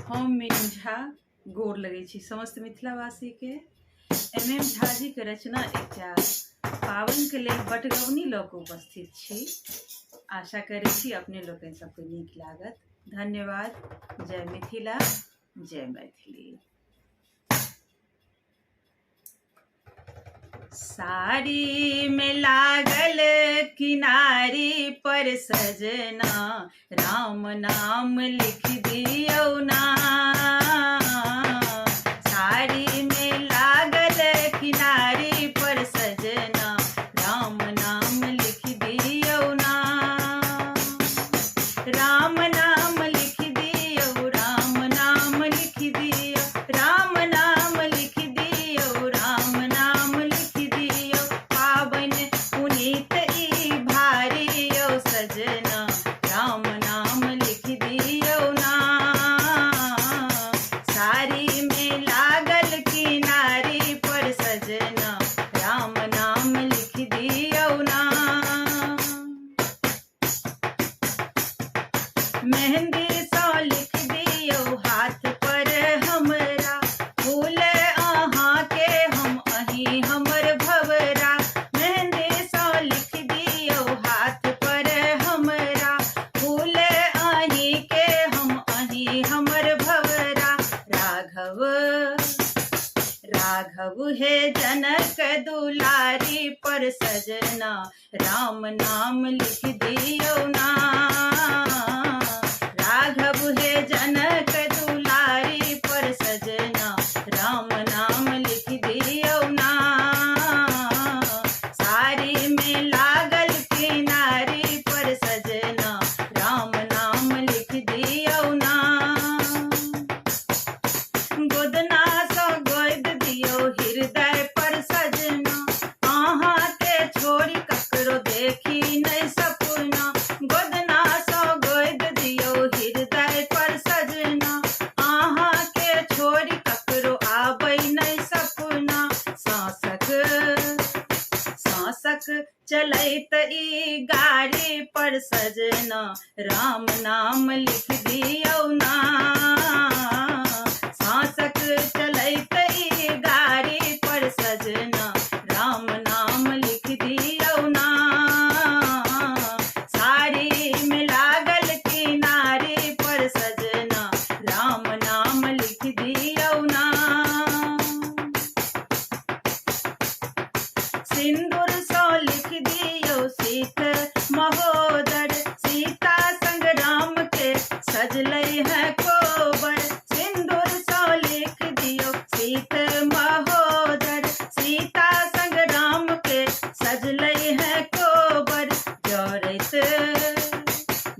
हम मीनू झा गोर लगै छी समस्त मिथिलावासी के। एम झा जी के रचना एकटा पावन के लेल बटगवनी लऽ कऽ उपस्थित छी। आशा करै छी अपने लोकनि सबके नीक लागत। धन्यवाद। जय मिथिला, जय मैथिली। साड़ी में लागल किनारी पर सजना, राम नाम लिख दियो ना। साड़ी में लागल किनारी पर सजना, राम नाम लिख दियो ना। राम नाम लिख दियो, राम नाम लिख दियो, राम नाम लिख दियो, राम नाम लिख दियो। पावन पुनीत ई भारी यो सजना, राम नाम लिख दियो ना। साड़ी में लागल किनारी पर सजना, राम नाम लिख दियो ना। मेहंदी सौ लिख दियो हाथ पर हमरा, फूल अहाँ के हम अहीं हमर भवरा। मेहंदी सौ लिख दियो हाथ पर हमरा, फूल अहीं के हम अहीं हमर भवरा। राघव राघव हे जनक दुलारी पर सजना, राम नाम लिख दियो ना। राघव हे जनक दुलारी पर सजना, राम नाम लिख दियो ना। साड़ी में लागल किनारी पर सजना, राम नाम लिख दियो ना। गोदना सो गोद दियो हृदय पर सजना, अहाँ के छोड़ी ककरो देखी नहीं सपना। गोदना सो गोद दियो हृदय पर सजना, अहाँ के छोड़ी ककरो आबै नहीं सपना। सांसक चलैत ई गाड़ी पर सजना, राम नाम लिख दियो ना। सांसक चलैत ई गाड़ी पर सजना, राम नाम लिख दियो ना। साड़ी में लागल किनारी पर सजना, राम नाम लिख दियो ना। सिंदूर सौ लिख दियो सीत महोदर, सीता संग राम के सजलै है कोबर। सिंदूर सौ लिख दियो सीत महोदर, सीता संग राम के सजलै है कोबर।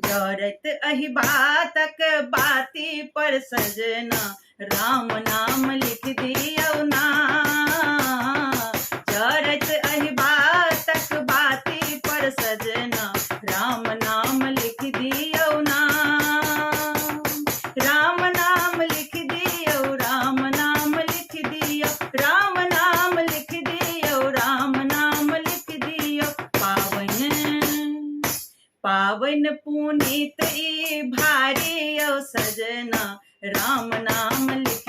जरत अहि बातक बाती पर सजना, राम नाम लिख दियो ना। जरत अहि बातक बाती पर सजना, राम नाम लिख दियो ना। राम नाम लिख दियो, राम नाम लिख दियो, राम नाम लिख दियो, राम नाम लिख दियो। पावन पुनीत ई भारी यो सजना, राम नाम लिख